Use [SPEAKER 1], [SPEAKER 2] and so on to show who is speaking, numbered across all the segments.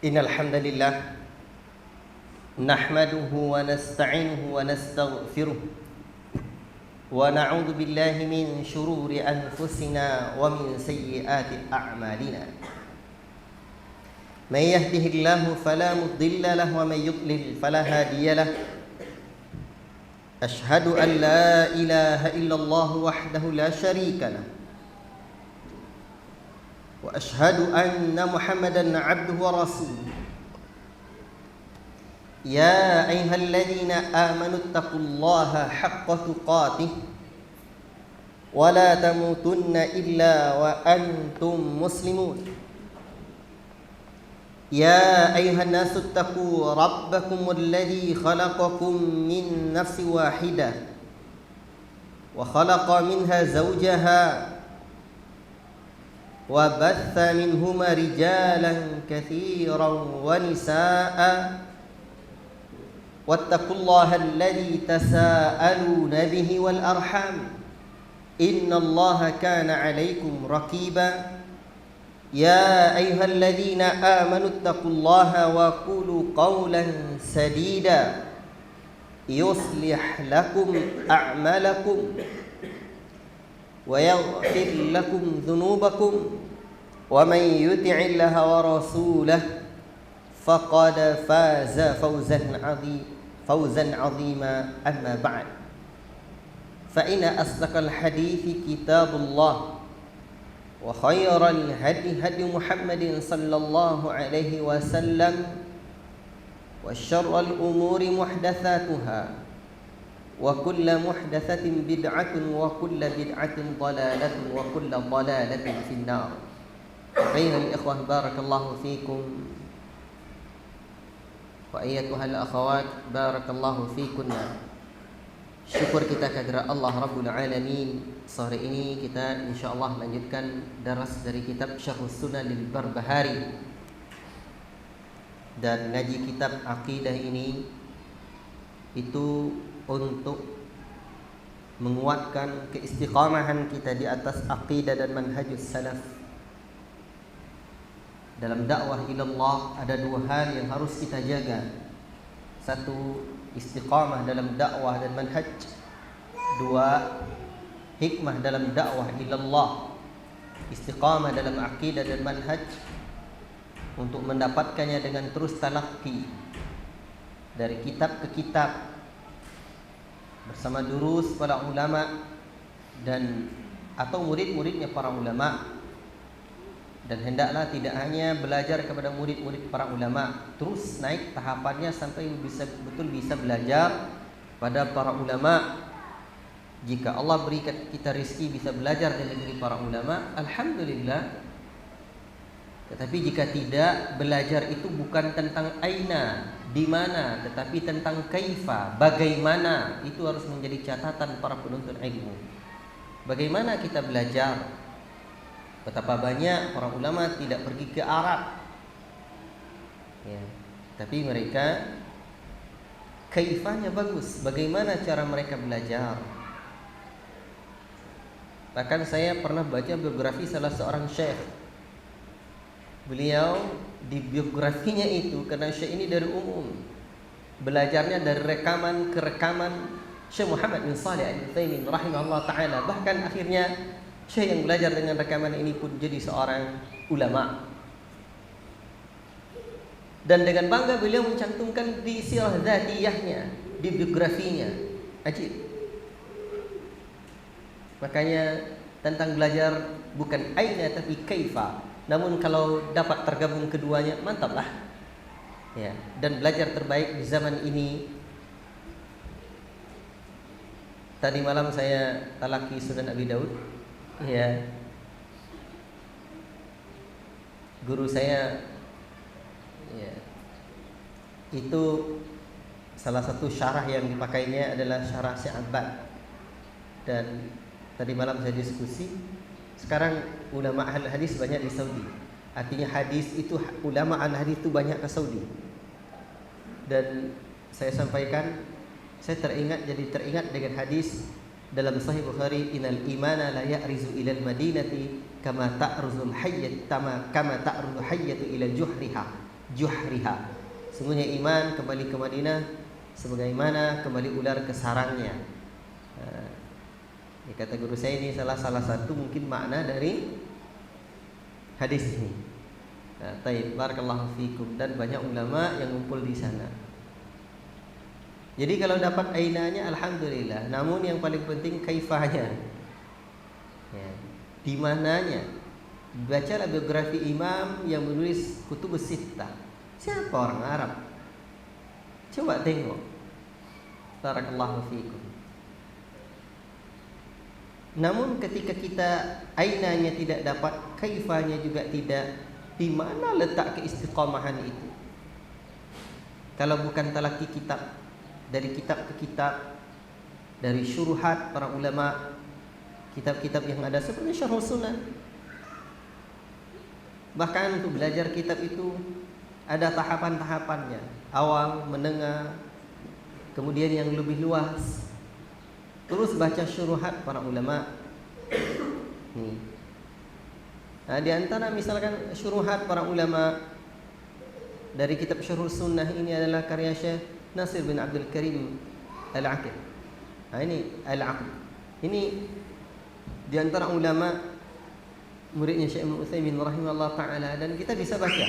[SPEAKER 1] Innal hamdalillah nahmaduhu wa nasta'inuhu wa nastaghfiruh wa na'udzu billahi min shururi anfusina wa min sayyiati a'malina. May yahdihillahu fala mudilla lahu wa may yudlil fala hadiya lahu. Ashhadu an la ilaha illallah wahdahu la syarika lahu. وأشهد أن محمدًا عبده ورسوله يا أيها الذين آمنوا اتقوا الله حق تقاته ولا تموتن إلا وأنتم مسلمون يا أيها الناس اتقوا ربكم الذي خلقكم من نفس واحدة وخلق منها زوجها وبث منهما رجالا كثيرا ونساء واتقوا الله الذي تساءلون به والأرحام إن الله كان عليكم رقيبا يا أيها الذين آمنوا اتقوا الله وقولوا قولا سديدا يصلح لكم أعمالكم ويغفر لكم ذنوبكم ومن يطع الله ورسوله فقد فاز فوزا عظيما أما بعد فإن أصدق الحديث كتاب الله وخير الهدي هدي محمد صلى الله عليه وسلم وشر الأمور محدثاتها وكل محدثة بدعة وكل بدعة ضلالة وكل ضلالة في النار. أيها الإخوة بارك الله فيكم وأيتها الأخوات بارك الله فيكن. Syukur kita kehadirat Allah Rabbul Alamin. Sore ini kita insyaallah lanjutkan daras dari kitab Syarhus Sunan lil Barbahari. Dan ngaji kitab akidah ini itu untuk menguatkan keistiqamahan kita di atas aqidah dan manhajus salaf. Dalam dakwah ilallah ada dua hal yang harus kita jaga. Satu, istiqamah dalam dakwah dan manhaj. Dua, hikmah dalam dakwah ilallah. Istiqamah dalam aqidah dan manhaj untuk mendapatkannya dengan terus talaqi dari kitab ke kitab bersama durus para ulama dan atau murid-muridnya para ulama. Dan hendaklah tidak hanya belajar kepada murid-murid para ulama, terus naik tahapannya sampai betul bisa belajar pada para ulama. Jika Allah berikan kita rezeki bisa belajar dari negeri para ulama, alhamdulillah. Tetapi jika tidak, belajar itu bukan tentang aina, di mana, tetapi tentang kaifa, bagaimana. Itu harus menjadi catatan para penuntut ilmu. Bagaimana kita belajar? Betapa banyak para ulama tidak pergi ke Arab, ya, tapi mereka kaifanya bagus. Bagaimana cara mereka belajar? Bahkan saya pernah baca biografi salah seorang syekh. Beliau di biografinya itu, karena syekh ini dari umum, belajarnya dari rekaman ke rekaman Syekh Muhammad bin Shalih Al-Utsaimin rahimahullah taala. Bahkan akhirnya syekh yang belajar dengan rekaman ini pun jadi seorang ulama. Dan dengan bangga beliau mencantumkan di sirah dzatiyahnya, di biografinya. Ajib. Makanya tentang belajar bukan aina tapi kaifa. Namun kalau dapat tergabung keduanya, mantaplah. Ya, dan belajar terbaik di zaman ini. Tadi malam saya talaki Sunan Abi Daud. Ya. Guru saya ya, itu salah satu syarah yang dipakainya adalah syarah Sya'ban. Dan tadi malam saya diskusi. Sekarang ulama ahli hadis banyak di Saudi. Artinya hadis itu, ulama ahli hadis itu banyak ke Saudi. Dan saya sampaikan, saya teringat dengan hadis dalam Sahih Bukhari, innal imana la ya'rizu ila al-madinati kama ta'ruzul hayyat kama ta'ruzul hayyatu ila juhriha. juhriha. Sungguhnya iman kembali ke Madinah sebagaimana kembali ular ke sarangnya. Kata guru saya ini salah satu mungkin makna dari hadis ini. Taib, barakallahu fikum, dan banyak ulama yang ngumpul di sana. Jadi kalau dapat ainanya alhamdulillah, namun yang paling penting kaifahnya. Ya, di mananya? Bacalah biografi imam yang menulis Kutubus Sittah. Siapa orang Arab? Coba tengok. Barakallahu fikum. Namun ketika kita ainanya tidak dapat, kaifahnya juga tidak, di mana letak keistiqomahan itu? Kalau bukan talaki kitab, dari kitab ke kitab, dari syuruhat para ulama, kitab-kitab yang ada seperti Syarh Sunan. Bahkan untuk belajar kitab itu ada tahapan-tahapannya, awal, menengah, kemudian yang lebih luas. Terus baca syuruhat para ulama. Nah, di antara misalkan syuruhat para ulama dari kitab Syarh Sunnah ini adalah karya Syekh Nasir bin Abdul Karim Al-Aqid. Nah, ini Al-Aqid. Ini di antara ulama muridnya Syekh Ibnu Utsaimin rahimahullah taala, dan kita bisa baca,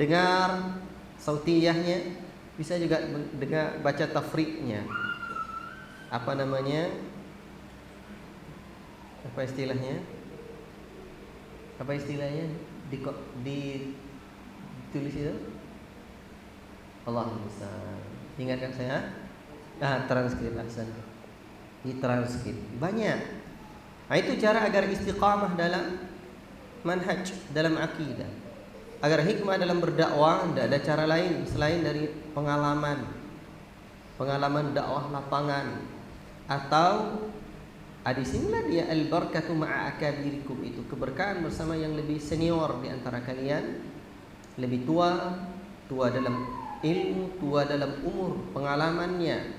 [SPEAKER 1] dengar sautiyahnya, bisa juga dengar baca tafriqnya. Apa namanya? Apa istilahnya? Ditulis itu? Allahumma musta'an. Ingatkan saya. Transkrip ahsan. Di transkrip banyak. Nah, itu cara agar istiqamah dalam manhaj, dalam akidah. Agar hikmah dalam berdakwah, tidak ada cara lain selain dari pengalaman dakwah lapangan. Atau di sinilah dia al-barakatu ma'a akabirikum, itu keberkahan bersama yang lebih senior di antara kalian, lebih tua dalam ilmu, tua dalam umur, pengalamannya.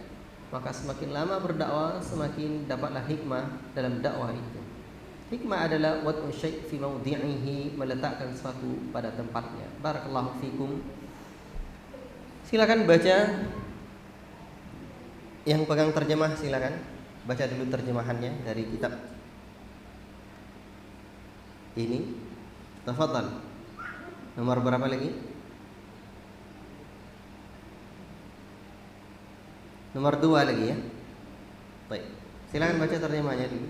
[SPEAKER 1] Maka semakin lama berdakwah, semakin dapatlah hikmah dalam dakwah itu. Hikmah adalah wad'u syai' fi mawdi'ihi, meletakkan sesuatu pada tempatnya. Barakallahu fikum. Silakan baca. Yang pegang terjemah silakan baca dulu terjemahannya dari kitab ini. Tafadhal. Nomor berapa lagi? Nomor 2 lagi ya. Baik. Silakan baca terjemahnya dulu.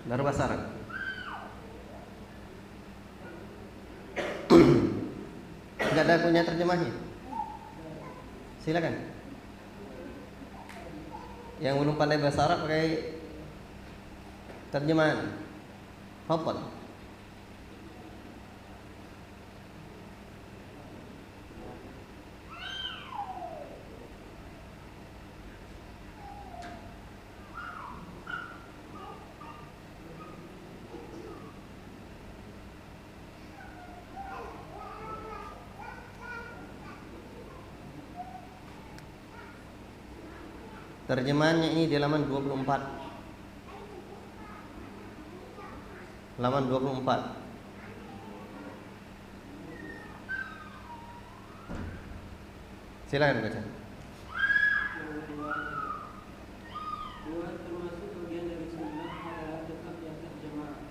[SPEAKER 1] Baru bahasa Arab. Enggak ada punya terjemahnya? Silakan. Yang belum pandai bahasa Arab pakai terjemahan. Hafal. Terjemahannya ini di halaman 24. Halaman 24. Silakan baca.
[SPEAKER 2] Termasuk bagian dari sunnah adalah tetap di atas jamaah.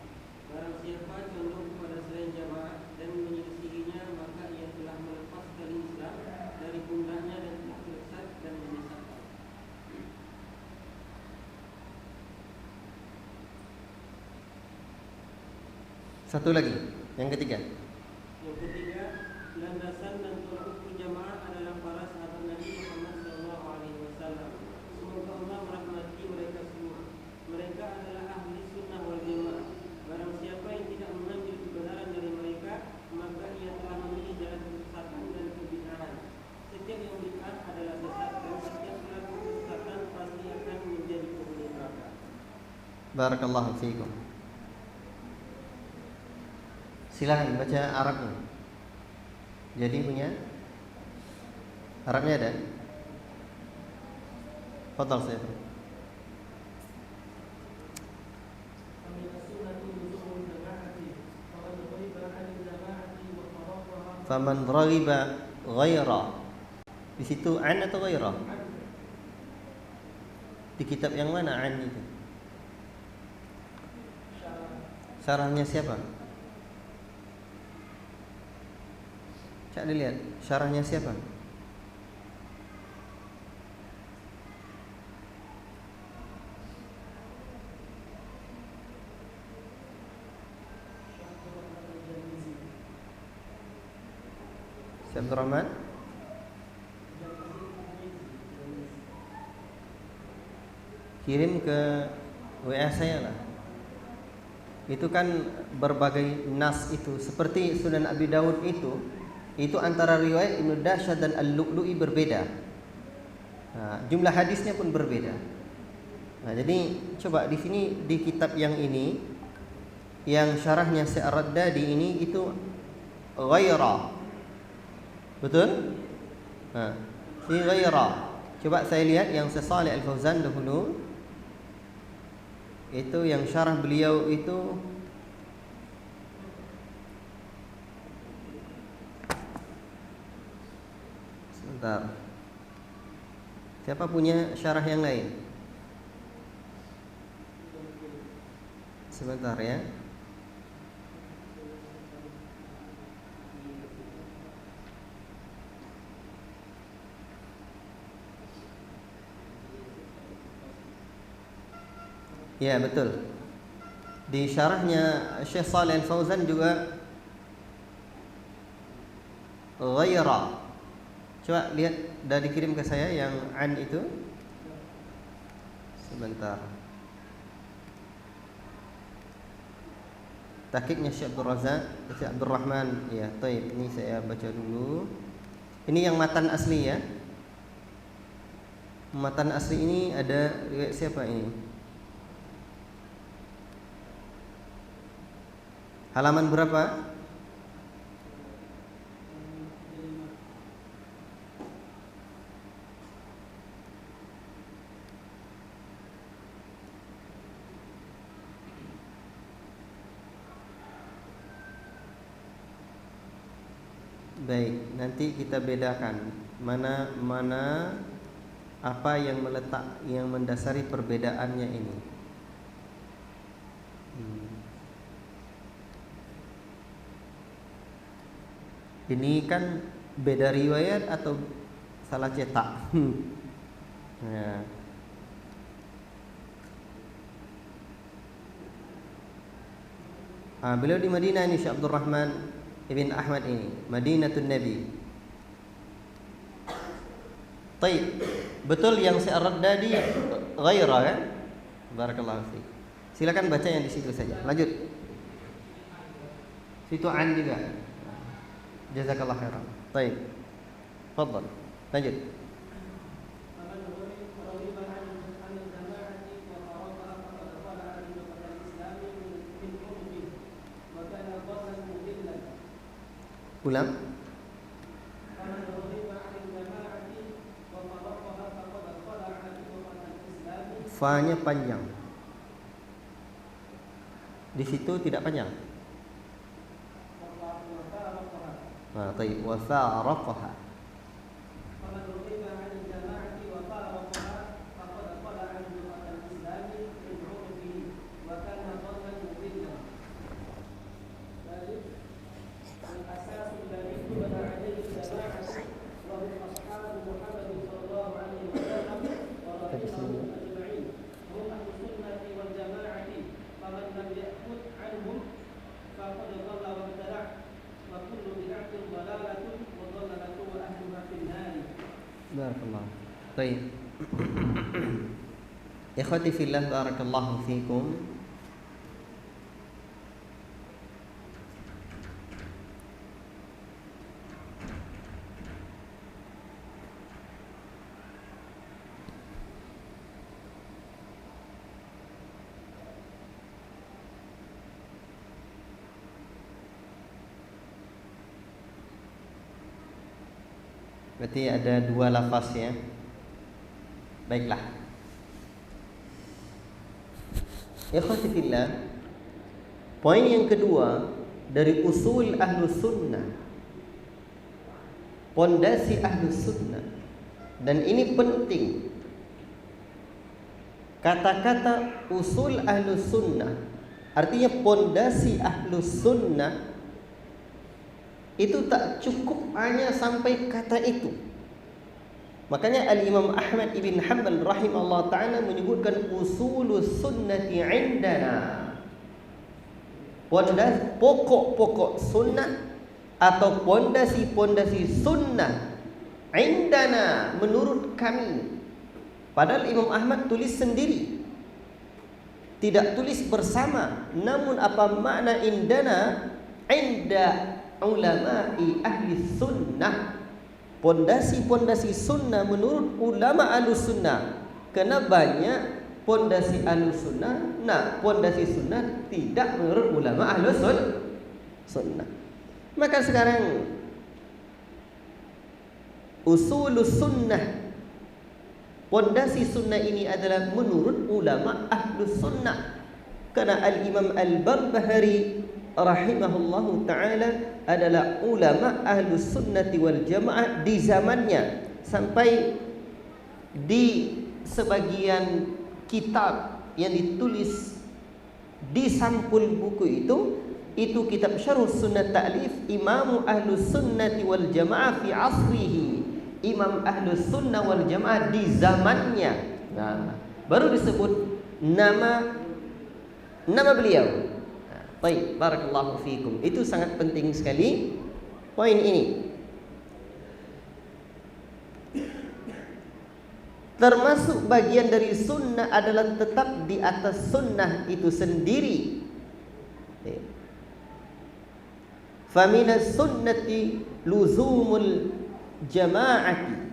[SPEAKER 2] Barang siapa condong kepada selain jamaah dan menyelisihinya, maka ia telah melepas tali Islam dari pundaknya dan telah sesat dan menyesatkan.
[SPEAKER 1] Satu lagi, yang ketiga.
[SPEAKER 2] Yang ketiga, landasan dan tolak ukur jamaah adalah para sahabat Nabi Muhammad SAW. Semoga Allah merahmati mereka semua. Mereka adalah ahli sunnah wal jamaah. Barang siapa yang tidak mengambil kebenaran dari mereka, maka ia telah memilih jalan kesesatan dan kebid'ahan. Setiap yang bid'ah adalah sesat, dan setiap pelaku kesesatan pasti akan menjadi penghuni neraka.
[SPEAKER 1] Barakallahu fiikum. Silakan baca Arabnya. Jadi punya Arabnya ada? Fadhal saya. Faman raghiba ghaira. Di situ an atau ghaira? Di kitab yang mana an itu? Syarahnya siapa? Cak dilihat, syarahnya siapa? Syekh Abdul Rahman? Kirim ke WA saya lah. Itu kan berbagai nas itu, seperti Sunan Abi Dawud itu antara riwayat Ibnu Dasyad dan Al-Lu'lu'i berbeda. Nah, jumlah hadisnya pun berbeda. Nah, jadi coba di sini di kitab yang ini, yang syarahnya Syekh Ar-Raddadi ini itu ghaira. Betul? Nah, si ghaira. Coba saya lihat yang Syekh Shalih Al-Fauzan dahulu. Itu yang syarah beliau itu sebentar. Siapa punya syarah yang lain? Sebentar ya. Ya, betul. Di syarahnya Syekh Shalih Al-Fauzan juga ghaira. Coba lihat, dah dikirim ke saya yang an itu. Sebentar. Tahqiqnya Syekh Abdul Razak, Syekh Abdul Rahman. Ya, baik. Ini saya baca dulu. Ini yang matan asli ya. Matan asli ini ada riwayat siapa ini? Halaman berapa? Baik, nanti kita bedakan mana apa yang mendasari perbedaannya ini. Ini kan beda riwayat atau salah cetak? Ya. Beliau di Madinah ini, Syekh Abdul Rahman Ibn Ahmad ini, Madinatul Nabi. Taib. Betul yang Syekh Ar-Raddadi ghaira kan? Barakallahu fiik. Silakan baca yang di situ saja. Lanjut. Situ an juga. Jazakallah khairan. Baik. Fadhal. Lanjut. Ulang. Fa-nya panjang. Di situ tidak panjang. Nah, baik. Wa fa'araqaha. Barakallah. Baik. Ikhwati fillah, barakallahu fikum. Berarti ada dua lafaz ya. Baiklah. Ikhwati fillah, poin yang kedua dari usul Ahlus Sunnah pondasi Ahlus Sunnah. Dan ini penting. Kata-kata usul Ahlus Sunnah, artinya pondasi Ahlus Sunnah, itu tak cukup hanya sampai kata itu. Makanya Al-Imam Ahmad ibn Hanbal rahimahullah ta'ala menyebutkan usulus sunnati indana, pokok-pokok sunnah atau pondasi-pondasi sunnah indana, menurut kami. Padahal Imam Ahmad tulis sendiri, tidak tulis bersama. Namun apa makna indana? Inda ulama'i ahli sunnah, pondasi-pondasi sunnah menurut ulama ahlus sunnah. Karena banyak pondasi ahlus sunnah, pondasi sunnah tidak menurut ulama ahlus sunnah. Maka sekarang usulus sunnah, pondasi sunnah ini adalah menurut ulama ahlus sunnah. Karena Al-Imam Al-Barbahari rahimahullahu ta'ala adalah ulama ahlus sunnati wal jamaah di zamannya. Sampai di sebagian kitab yang ditulis di sampul buku itu kitab Syarh Sunnah Ta'lif Imam Ahlus Sunnati wal Jamaah fi asrihi, Imam Ahlus Sunnah wal Jamaah di zamannya. Nah, baru disebut nama beliau. Baik, barakallahu fiikum. Itu sangat penting sekali poin ini. Termasuk bagian dari sunnah adalah tetap di atas sunnah itu sendiri. Faminas sunnati luzumul jama'ati.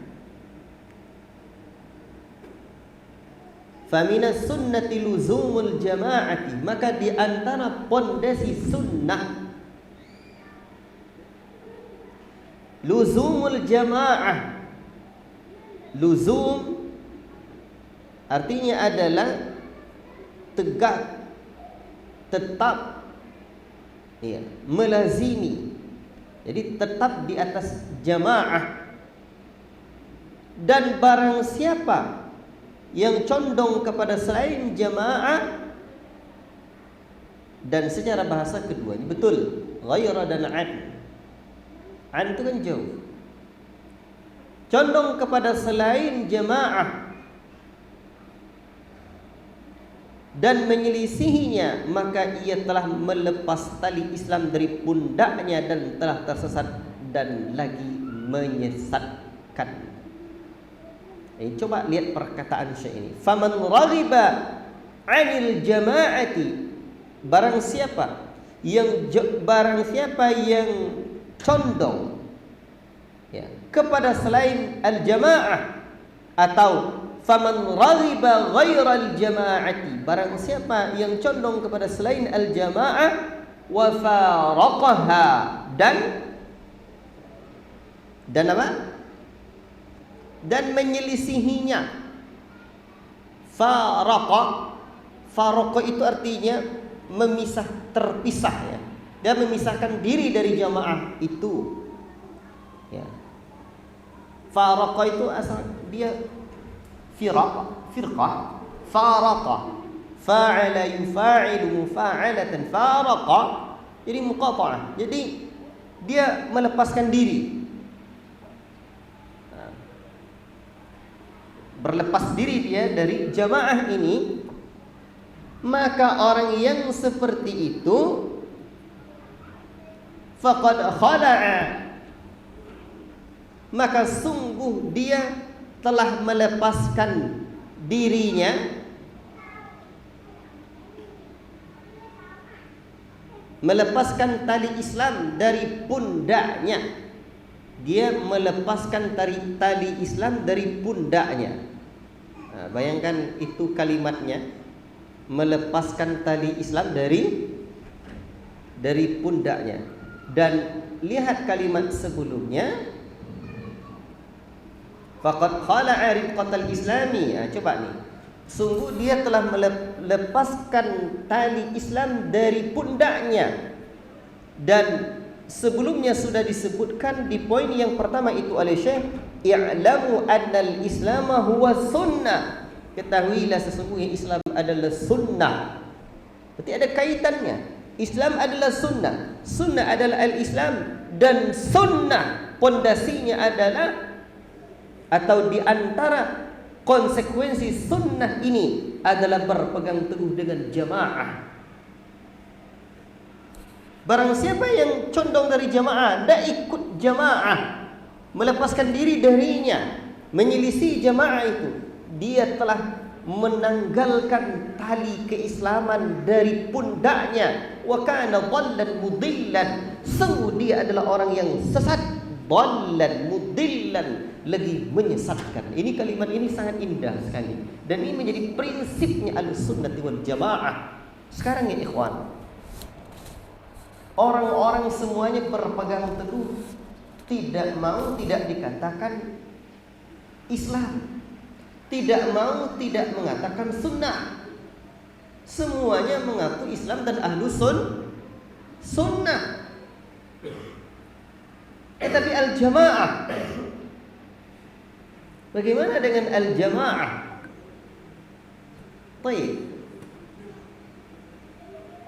[SPEAKER 1] Faminas sunnati luzumul jama'ati. Maka di antara pondasi sunnah luzumul jama'ah. Luzum artinya adalah tegak, tetap, ya, melazimi. Jadi tetap di atas jamaah. Dan barang siapa yang condong kepada selain jamaah, dan secara bahasa keduanya betul, ghaira dan an itu kan jauh. Condong kepada selain jamaah dan menyelisihinya, maka ia telah melepas tali Islam dari pundaknya dan telah tersesat dan lagi menyesatkan. Coba lihat perkataan Syekh ini. Faman raghiba 'anil jama'ati, barang siapa yang condong, ya, kepada selain al-jamaah, atau faman raghiba ghairal jama'ati, barang siapa yang condong kepada selain al-jamaah, wa faraqaha, dan apa? Dan menyelisihinya. Faraqa itu artinya memisah, terpisah, ya. Dan memisahkan diri dari jamaah itu, ya. Faraqa itu asal dia firqah, faraqa, fa'ala yufa'ilu mufa'alatan, faraqa, jadi muqata'ah. Jadi dia melepaskan diri, berlepas diri dia dari jamaah ini. Maka orang yang seperti itu faqad khala'a, maka sungguh dia telah melepaskan dirinya melepaskan tali Islam dari pundaknya. Dia melepaskan tali Islam dari pundaknya. Nah, bayangkan itu kalimatnya, melepaskan tali Islam dari pundaknya. Dan lihat kalimat sebelumnya, faqad khala'a riqatal islami. Nah, coba nih, sungguh dia telah melepaskan tali Islam dari pundaknya, dan sebelumnya sudah disebutkan di poin yang pertama itu oleh Syekh, i'lamu annal islama huwa sunnah. Ketahuilah sesungguhnya Islam adalah sunnah. Berarti ada kaitannya. Islam adalah sunnah. Sunnah adalah al-Islam, dan sunnah pondasinya adalah, atau di antara konsekuensi sunnah ini adalah berpegang teguh dengan jamaah. Barang siapa yang condong dari jamaah, tidak ikut jamaah, melepaskan diri darinya, menyelisih jamaah itu, dia telah menanggalkan tali keislaman dari pundaknya. Wa kana dhallan mudillan, sungguh dia adalah orang yang sesat. Dhallan mudillan, lagi menyesatkan. Ini kalimat ini sangat indah sekali, dan ini menjadi prinsipnya Ahlussunnah wal Jamaah. Sekarang ya ikhwan, orang-orang semuanya berpegang teguh, tidak mau tidak dikatakan Islam, tidak mau tidak mengatakan sunnah. Semuanya mengaku Islam dan ahlus sunnah. Tapi al-jamaah, bagaimana dengan al-jamaah? Baik.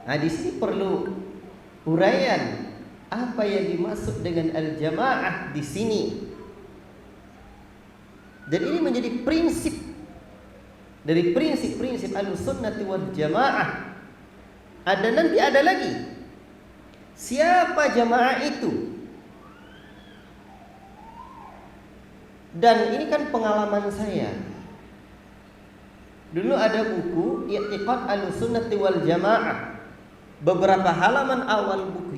[SPEAKER 1] Nah, di sini perlu uraian apa yang dimaksud dengan al-jamaah di sini. Dan ini menjadi prinsip dari prinsip-prinsip Ahlussunnah wal Jamaah. Nanti ada lagi. Siapa jamaah itu? Dan ini kan pengalaman saya. Dulu ada buku I'tiqad Ahlussunnah wal Jamaah. Beberapa halaman awal buku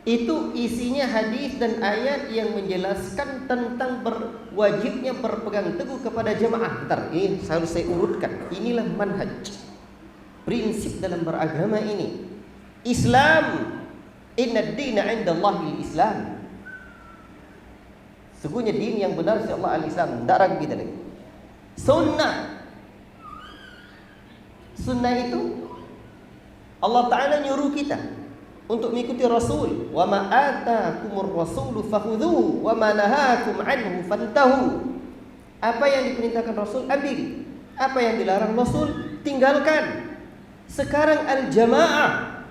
[SPEAKER 1] itu isinya hadis dan ayat yang menjelaskan tentang wajibnya berpegang teguh kepada jamaah. Bentar, ini harus saya urutkan. Inilah manhaj, prinsip dalam beragama ini. Islam, inna ad-dina 'indallahi al-Islam. Sesungguhnya din yang benar sisi Allah al-Islam. Tidak ragu kita lagi. Sunnah itu Allah Ta'ala nyuruh kita untuk mengikuti Rasul. Wa ma atakumur rasulu fakhudhuhu wa ma nahakum anhu fantahu. Apa yang diperintahkan Rasul, ambil. Apa yang dilarang Rasul, tinggalkan. Sekarang al-jamaah.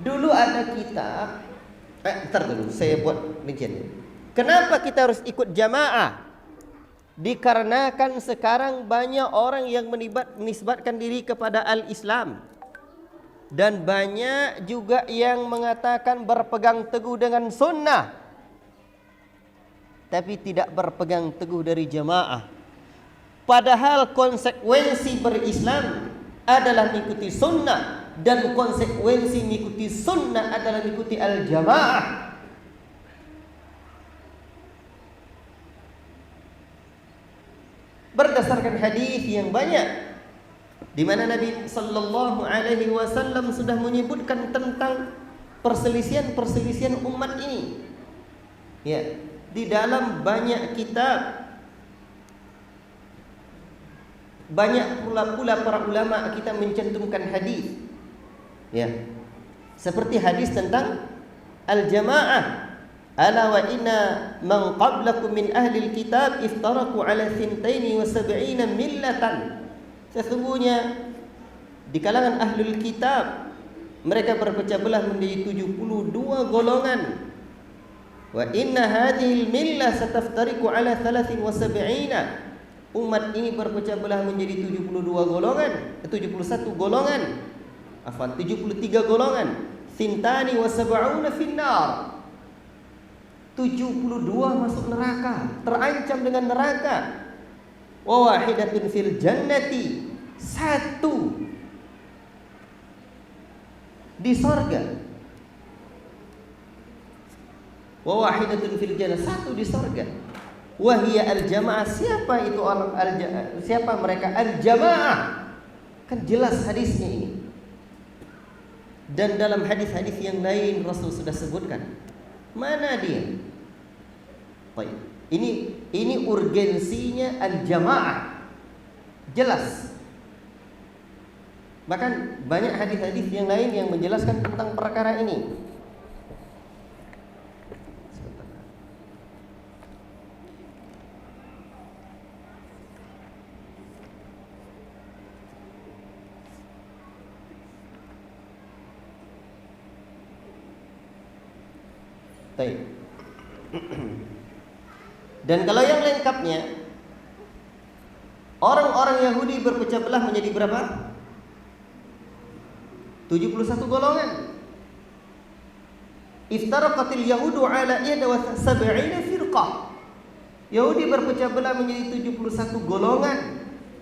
[SPEAKER 1] Dulu ada kitab. Bentar dulu, saya buat rinciannya. Kenapa kita harus ikut jamaah? Dikarenakan sekarang banyak orang yang menisbatkan diri kepada al-Islam, dan banyak juga yang mengatakan berpegang teguh dengan sunnah, tapi tidak berpegang teguh dari jamaah. Padahal konsekuensi berislam adalah mengikuti sunnah, dan konsekuensi mengikuti sunnah adalah mengikuti al-jamaah. Berdasarkan hadis yang banyak, di mana Nabi sallallahu alaihi wasallam sudah menyebutkan tentang perselisihan-perselisihan umat ini. Ya, di dalam banyak kitab, banyak pula para ulama kita mencantumkan hadis. Ya. Seperti hadis tentang al-jamaah. Ala wa inna man qablakum min ahli al-kitab iftaraku ala 72 millatan. Sesungguhnya di kalangan ahlul kitab mereka berpecah belah menjadi 72 golongan. Wa inna hadhihi al-millah sataftariku ala 73. Umat ini berpecah belah menjadi 71 golongan. 73 golongan. Thintani wa sab'una finnar. 72 masuk neraka, terancam dengan neraka. Wa wahidatun fil jannati, satu di surga. Wa wahidatun fil jannah, satu di surga. Wa hiya al-jamaah, siapa itu orang al-jamaah? Siapa mereka al-jamaah? Kan jelas hadisnya ini. Dan dalam hadis-hadis yang lain Rasul sudah sebutkan. Mana dia? Baik. Ini urgensinya al-jamaah. Jelas. Bahkan banyak hadis-hadis yang lain yang menjelaskan tentang perkara ini. Baik. Dan kalau yang lengkapnya, orang-orang Yahudi berpecah belah menjadi berapa? 71 golongan. Iftaraqatil yahudu ala 71 firqah. Yahudi berpecah belah menjadi 71 golongan.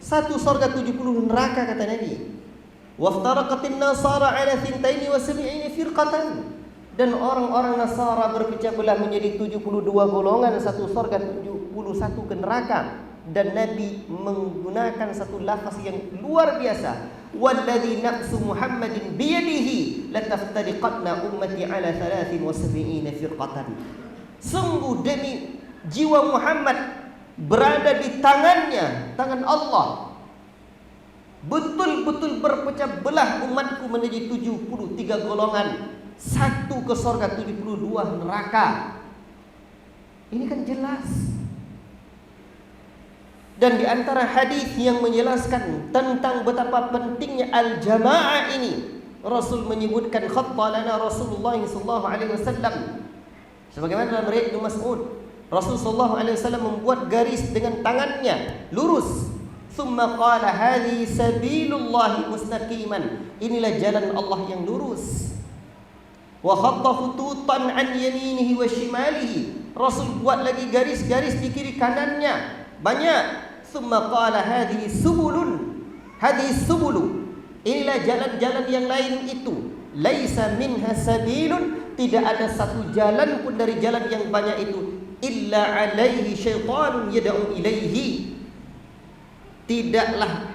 [SPEAKER 1] Satu surga 70 neraka kata Nabi. Waftaraqatin nasara ala 72 firqatan. Dan orang-orang Nasara berpecah belah menjadi 72 golongan, satu surga 71 ke neraka. Dan Nabi menggunakan satu lafaz yang luar biasa. Walladzi nafsu Muhammadin biyadihi lataftariqanna ummati ala 73 firqatan. Sungguh demi jiwa Muhammad berada di tangannya, tangan Allah, betul-betul berpecah belah umatku menjadi 73 golongan. Satu ke surga, 72 neraka. Ini kan jelas. Dan di antara hadis yang menjelaskan tentang betapa pentingnya al-jamaah ini, Rasul menyebutkan khatta lana Rasulullah sallallahu alaihi wasallam. Sebagaimana dalam riwayat Ibnu Mas'ud, Rasul sallallahu alaihi wasallam membuat garis dengan tangannya lurus. Tsumma qala hadhihi sabilullahi mustaqiman. Inilah jalan Allah yang lurus. Wa khatta khututan an yaminihi wa shimalihi. Rasul buat lagi garis-garis di kiri kanannya banyak. Tsumma qala hadhihi subulun. Hadhihi subulu. Inilah jalan-jalan yang lain itu. Laisa minha sabilun. Tidak ada satu jalan pun dari jalan yang banyak itu illa alaihi syaitanun yad'u ilaihi. Tidaklah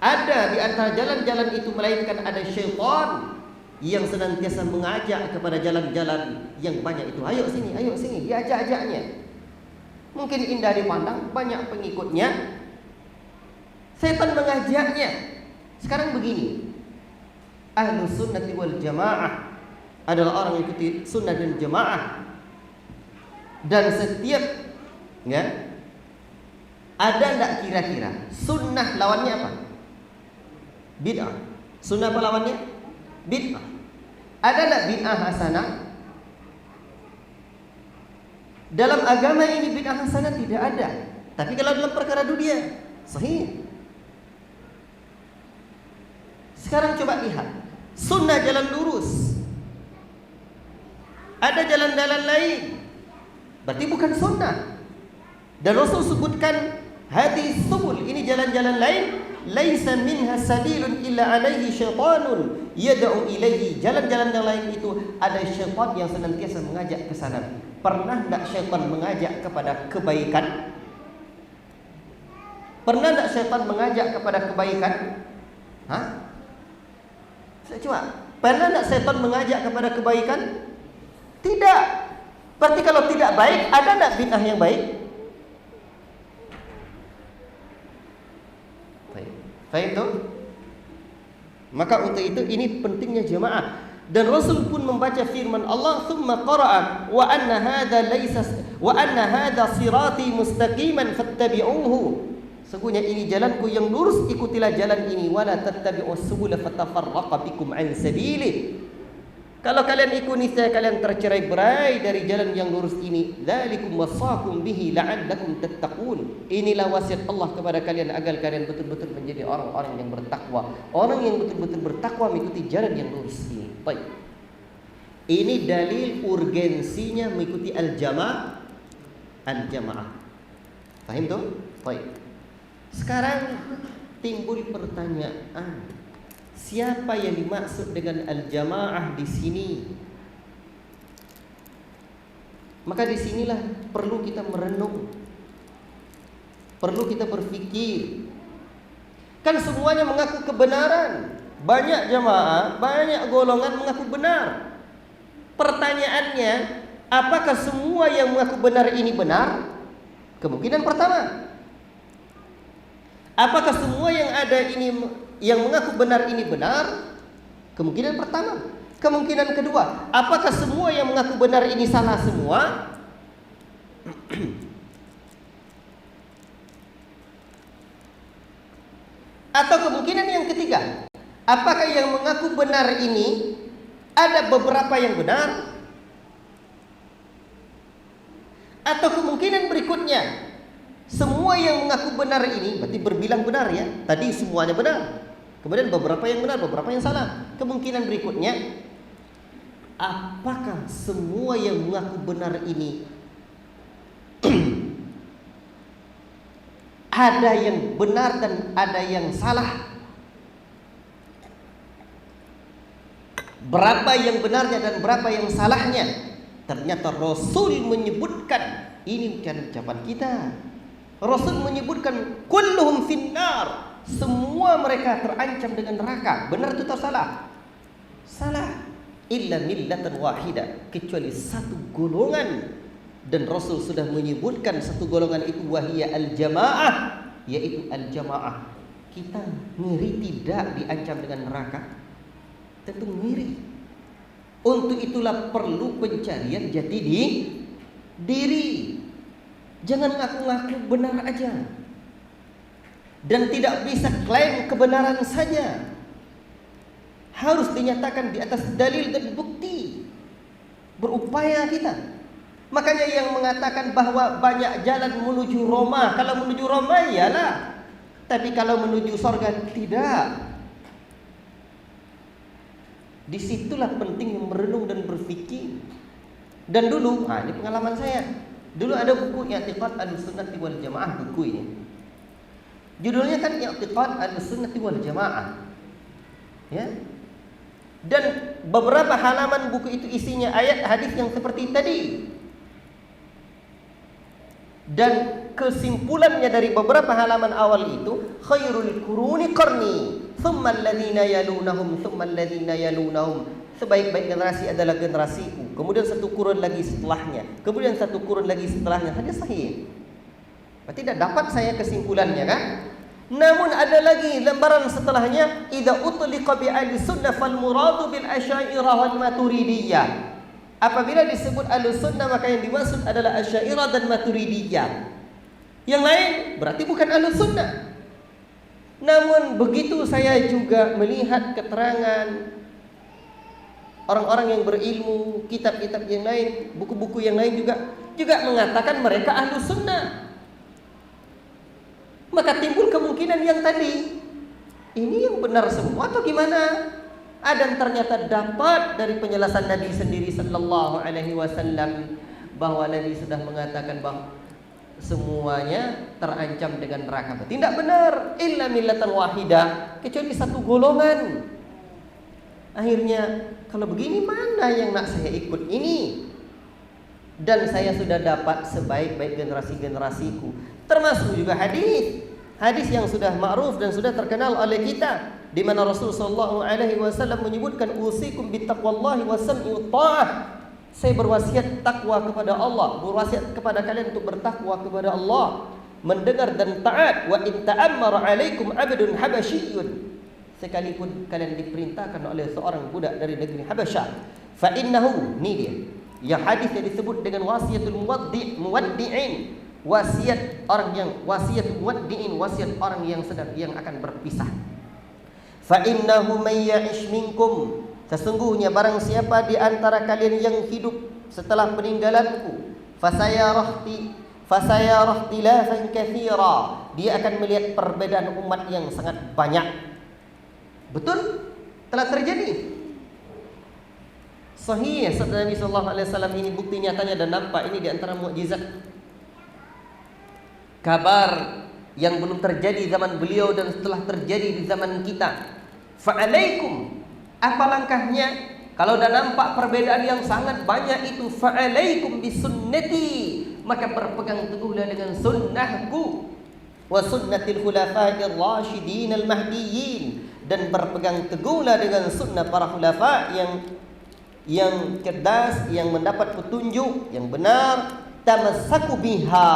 [SPEAKER 1] ada di antara jalan-jalan itu melainkan ada syaitan yang senantiasa mengajak kepada jalan-jalan yang banyak itu. Ayo sini, diajak-ajaknya. Mungkin indah dipandang, banyak pengikutnya. Setan mengajaknya. Sekarang begini, Ahlus Sunnati wal Jamaah adalah orang yang ikuti sunnah dan jamaah. Dan setiap ada enggak kira-kira sunnah lawannya apa? Bid'ah. Sunnah apa lawannya? Bid'ah. Ada enggak bid'ah hasanah? Dalam agama ini bid'ah hasanah tidak ada. Tapi kalau dalam perkara dunia, sahih. Sekarang coba lihat sunnah jalan lurus. Ada jalan-jalan lain, berarti bukan sunnah. Dan Rasul sebutkan hadis subul, ini jalan-jalan lain. Laisa minha sabilun illa alaihi syaitanun yad'u ilaihi. Jalan-jalan yang lain itu ada syaitan yang senantiasa mengajak ke sana. Pernah enggak syaitan mengajak kepada kebaikan? Pernah enggak syaitan mengajak kepada kebaikan? Hah? Saya coba. Pernah enggak syaitan mengajak kepada kebaikan? Tidak. Berarti kalau tidak baik, ada enggak bid'ah yang baik? Baik itu. Maka untuk itu ini pentingnya jemaah. Dan Rasul pun membaca firman Allah, "Tsumma qara'a wa anna hadza sirati mustaqiman fattabi'uhu." Sesungguhnya ini jalanku yang lurus, ikutilah jalan ini. Wala tattabi'us subula fatafarraqa bikum an sabili. Kalau kalian ikuti saya, kalian tercerai-berai dari jalan yang lurus ini. Dzalikum wasaqum bihi la'allakum tattaqun. Inilah wasiat Allah kepada kalian agar kalian betul-betul menjadi orang-orang yang bertakwa. Orang yang betul-betul bertakwa mengikuti jalan yang lurus ini. Baik. Ini dalil urgensinya mengikuti al-jamaah. Paham tuh? Baik. Sekarang timbul pertanyaan, siapa yang dimaksud dengan al-jamaah di sini? Maka disinilah perlu kita merenung, perlu kita berpikir. Kan semuanya mengaku kebenaran, banyak jamaah, banyak golongan mengaku benar. Pertanyaannya, apakah semua yang mengaku benar ini benar? Kemungkinan pertama. Apakah semua yang ada ini yang mengaku benar ini benar? Kemungkinan pertama. Kemungkinan kedua, apakah semua yang mengaku benar ini salah semua? Atau kemungkinan yang ketiga, apakah yang mengaku benar ini ada beberapa yang benar? Atau kemungkinan berikutnya, semua yang mengaku benar ini berarti berbilang benar ya. Tadi semuanya benar. Kemudian beberapa yang benar, beberapa yang salah. Kemungkinan berikutnya, apakah semua yang mengaku benar ini ada yang benar dan ada yang salah? Berapa yang benarnya dan berapa yang salahnya? Ternyata Rasul menyebutkan, ini bukan ucapan kita. Rasul menyebutkan kulluhum finnar, semua mereka terancam dengan neraka. Benar itu atau salah? Salah. Illa millatan wahida, kecuali satu golongan. Dan Rasul sudah menyebutkan satu golongan itu, wahia al-jamaah, yaitu al-jamaah. Kita ngiri tidak diancam dengan neraka? Tentu ngiri. Untuk itulah perlu pencarian jati diri. Jangan ngaku-ngaku benar aja. Dan tidak bisa klaim kebenaran saja. Harus dinyatakan di atas dalil dan bukti. Berupaya kita. Makanya yang mengatakan bahwa banyak jalan menuju Roma, kalau menuju Roma iyalah, tapi kalau menuju surga tidak. Disitulah penting merenung dan berfikir. Dan dulu, ini pengalaman saya. Dulu ada buku I'tiqad Ahlussunnah wal Jamaah, buku ini. Judulnya kan I'tiqad Ahlussunnah wal Jamaah. Ya. Dan beberapa halaman buku itu isinya ayat hadis yang seperti tadi. Dan kesimpulannya dari beberapa halaman awal itu, khairul quruni qarni, thumma alladhina yalunahum, thumma alladhina yalunahum. Sebaik-baik generasi adalah generasiku. Kemudian satu kurun lagi setelahnya. Kemudian satu kurun lagi setelahnya. Hadis sahih. Berarti tidak dapat saya kesimpulannya kan? Namun ada lagi lembaran setelahnya, idza utliqa bi ahli sunnah fal muradu bil asy'ariyah wal maturidiyah. Apabila disebut Ahlussunnah maka yang dimaksud adalah Asy'ariyah dan Maturidiyah. Yang lain berarti bukan Ahlussunnah. Namun begitu saya juga melihat keterangan orang-orang yang berilmu, kitab-kitab yang lain, buku-buku yang lain juga mengatakan mereka Ahlussunnah. Maka timbul kemungkinan yang tadi, ini yang benar semua atau gimana? Dan ternyata dapat dari penjelasan Nabi sendiri sallallahu alaihi wasallam bahwa Nabi sudah mengatakan bahwa semuanya terancam dengan neraka. Tidak benar, illa millatan wahidah, kecuali satu golongan. Akhirnya kalau begini mana yang nak saya ikut ini? Dan saya sudah dapat sebaik-baik generasi-generasiku. Termasuk juga hadis yang sudah ma'ruf dan sudah terkenal oleh kita, di mana Rasulullah sallallahu alaihi wasallam menyebutkan usikum bittaqwallahi wa sam'i ta'ah. Saya berwasiat takwa kepada Allah, berwasiat kepada kalian untuk bertakwa kepada Allah, mendengar dan taat. Wa in ta'ammara 'alaikum 'abdun habasyiyyun, sekalipun kalian diperintahkan oleh seorang budak dari negeri Habasyah, fa innahu, ini dia yang hadis yang disebut dengan wasiatul muwaddi'in, wasiat orang yang wasiat muwaddi'in, wasiat orang yang sedang yang akan berpisah. Fa innahu may ya'ish minkum, sesungguhnya barang siapa di antara kalian yang hidup setelah peninggalanku, fasayarah ikhtilafan katsira, dia akan melihat perbedaan umat yang sangat banyak. Betul, telah terjadi. Sahih sabda Nabi sallallahu alaihi wasallam, ini bukti nyatanya dan nampak, ini di antara mukjizat. Kabar yang belum terjadi zaman beliau dan setelah terjadi di zaman kita. Fa'alaikum, apa langkahnya? Kalau dah nampak perbedaan yang sangat banyak itu, fa'alaikum bisunnati, maka berpegang teguhlah dengan sunnahku, wa sunnatil khulafa'ir rasyidin al-mahdiyyin, dan berpegang teguhlah dengan sunnah para khulafa yang cerdas, yang mendapat petunjuk yang benar. Tamassaku biha,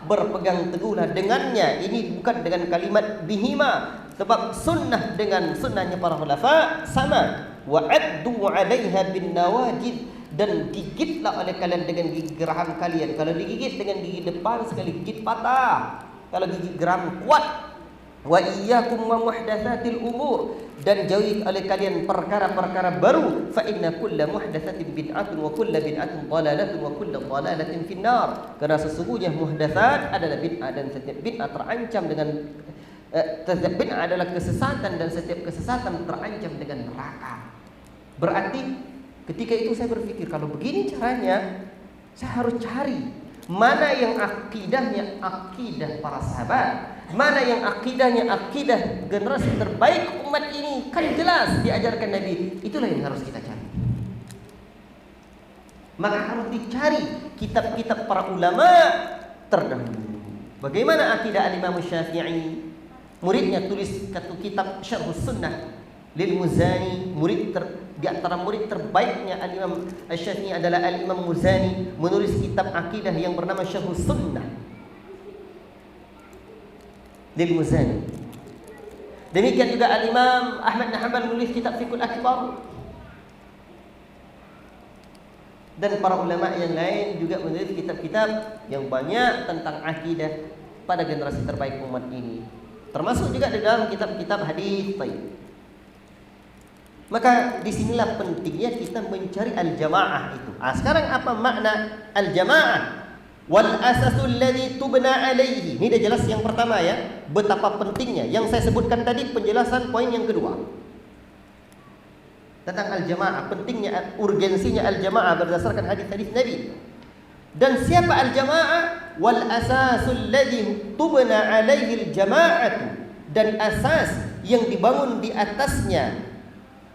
[SPEAKER 1] berpegang teguhlah dengannya. Ini bukan dengan kalimat bihima. Sebab sunnah dengan sunnahnya para khulafa sama. Wa addu 'alaiha bin nawajid, dan gigitlah oleh kalian dengan gigi geraham kalian. Kalau digigit dengan gigi depan sekali gigit patah. Kalau gigi geraham kuat. Wa iyyakum wa muhdatsatil umur, dan jauhi oleh kalian perkara-perkara baru. Fa inna kulla muhdatsatin bid'atun wa kulla bid'atin dhalalatun wa kulla dhalalatin finnar. Karena sesungguhnya muhdatsat adalah bid'ah, dan setiap bid'ah terancam dengan setiap bid'ah adalah kesesatan, dan setiap kesesatan terancam dengan neraka. Berarti ketika itu saya berpikir, kalau begini caranya, saya harus cari mana yang akidahnya akidah para sahabat, mana yang akidahnya akidah generasi terbaik umat ini. Kan jelas diajarkan Nabi. Itulah yang harus kita cari. Maka harus dicari kitab-kitab para ulama terdahulu. Bagaimana akidah Al-Imam Syafi'i? Muridnya tulis satu kitab Syarhus Sunnah lil Muzani. Di antara murid terbaiknya Al-Imam Syafi'i adalah Al-Imam Muzani, menulis kitab akidah yang bernama Syarhus Sunnah lil Muzani. Demikian juga Al-Imam Ahmad bin Hanbal menulis kitab Fiqhul Akbar. Dan para ulama yang lain juga menulis kitab-kitab yang banyak tentang akidah pada generasi terbaik umat ini. Termasuk juga di dalam kitab-kitab hadis. Maka disinilah pentingnya kita mencari al-jamaah itu. Sekarang apa makna al-jamaah? Wal asasul ladzi tubna alaihi. Ini dah jelas yang pertama ya, betapa pentingnya. Yang saya sebutkan tadi penjelasan poin yang kedua. Tentang al-jamaah, pentingnya, urgensinya al-jamaah berdasarkan hadis-hadis Nabi. Dan siapa al-jamaah? Wal asasul ladzi tubna alaihi al-jama'atu, dan asas yang dibangun di atasnya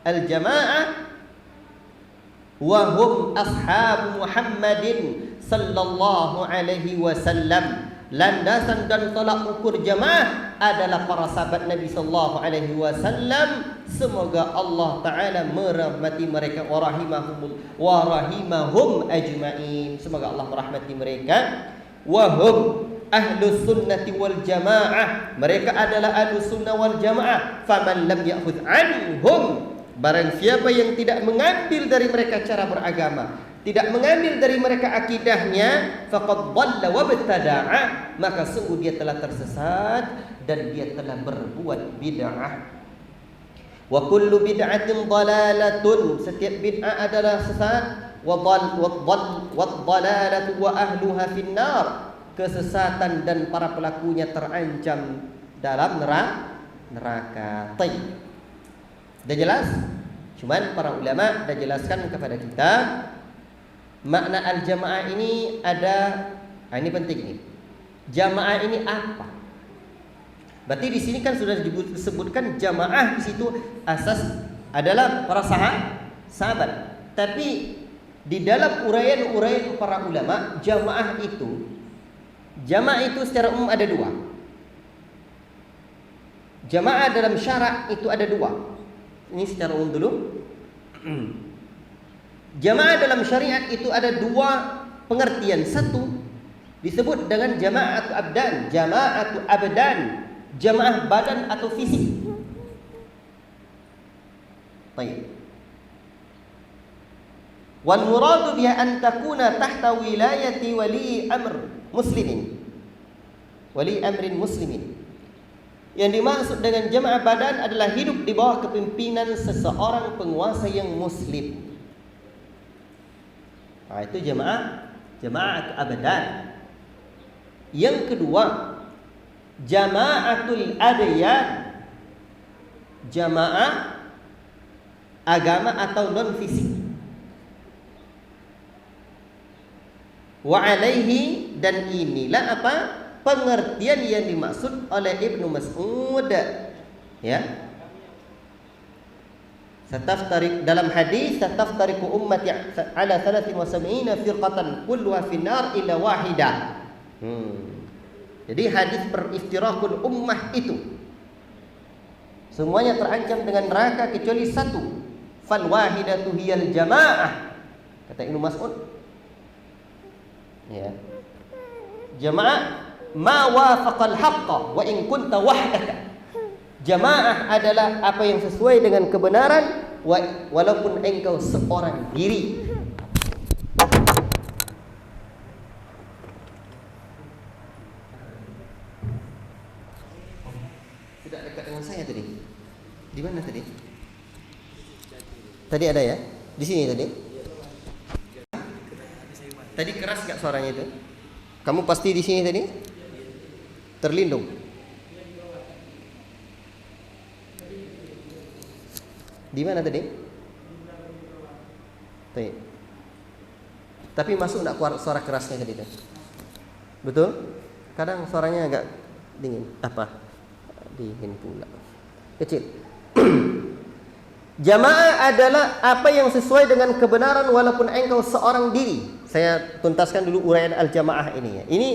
[SPEAKER 1] al-jamaah wa hum ashabu Muhammadin sallallahu alaihi wasallam. Landasan dan tolak ukur jamaah adalah para sahabat Nabi sallallahu alaihi wasallam. Semoga Allah taala merahmati mereka, wa rahimahum ajmain. Semoga Allah merahmati mereka. Wa hum ahlus sunnati wal jamaah. Mereka adalah ahlus sunnah wal jamaah. Faman lam ya'khudh anhum, barang siapa yang tidak mengambil dari mereka cara beragama, tidak mengambil dari mereka akidahnya, faqad dhalla wa ibtada'a, maka sungguh dia telah tersesat dan dia telah berbuat bid'ah. Wa kullu bid'atin dhalalatun, setiap bid'ah adalah sesat. Wa dhalalatu wa ahluha finnar, kesesatan dan para pelakunya terancam dalam neraka. Tayyib. Dah jelas? Cuman para ulama dah jelaskan kepada kita makna al-jamaah ini ada. Ini penting nih. Jamaah ini apa? Berarti di sini kan sudah disebutkan jamaah, di situ asas adalah para sahabat. Tapi di dalam uraian-uraian para ulama, jamaah itu secara umum ada dua. Jamaah dalam syarak itu ada dua. Ini secara umum dulu. Jamaah dalam syariat itu ada dua pengertian. Satu disebut dengan jama'atu abdan, jamaah badan atau fisik. Baik. Wal muradu biha an takuna tahta wilayati wali amrin muslimin. Yang dimaksud dengan jamaah badan adalah hidup di bawah kepimpinan seseorang penguasa yang muslim. Itu jamaah abadan. Yang kedua, jamaatul adyan, jamaah agama atau non fisik. Wa alaihi, dan inilah apa? Pengertian yang dimaksud oleh Ibnu Mas'ud, ya. Sataftariq, dalam hadis, sataftariqu ummati ala 73 firqatan kulluha finnar illa wahidah. Jadi hadis peristirahul ummah itu semuanya terancam dengan neraka kecuali satu. Fal wahidatu hiyal jamaah, kata Ibnu Mas'ud. Ya. Jamaah ma wafaqal haqqa wa in kunta wahdaka. Jamaah adalah apa yang sesuai dengan kebenaran walaupun engkau seorang diri. Tidak dekat dengan saya tadi. Di mana tadi? Tadi ada ya? Di sini tadi? Tadi keras gak suaranya itu? Kamu pasti di sini tadi? Terlindung. Di mana tadi? Tapi masuk enggak suara kerasnya tadi itu? Betul? Kadang suaranya agak dingin. Apa? Dingin pula. Kecil. Jamaah adalah apa yang sesuai dengan kebenaran walaupun engkau seorang diri. Saya tuntaskan dulu uraian al-jamaah ini ya. Ini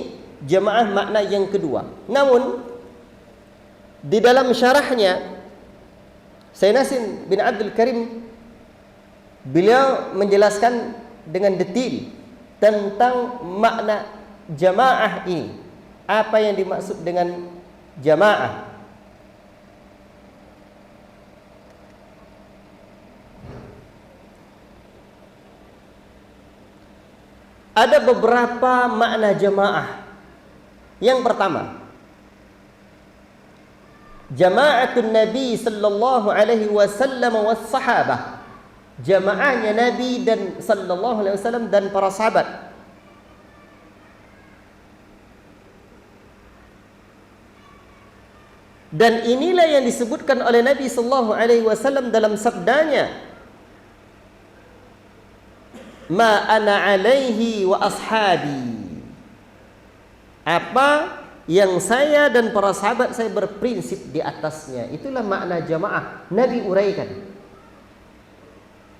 [SPEAKER 1] jamaah makna yang kedua. Namun di dalam syarahnya Sayyid Nasim bin Abdul Karim beliau menjelaskan dengan detail tentang makna jamaah ini. Apa yang dimaksud dengan jamaah? Ada beberapa makna jamaah. Yang pertama, jama'atun Nabi sallallahu alaihi wasallam was sahabah. Jamaahnya Nabi dan sallallahu alaihi wasallam dan para sahabat. Dan inilah yang disebutkan oleh Nabi sallallahu alaihi wasallam dalam sabdanya, ma ana alaihi wa ashabi. Apa yang saya dan para sahabat saya berprinsip di atasnya. Itulah makna jamaah. Nabi uraikan.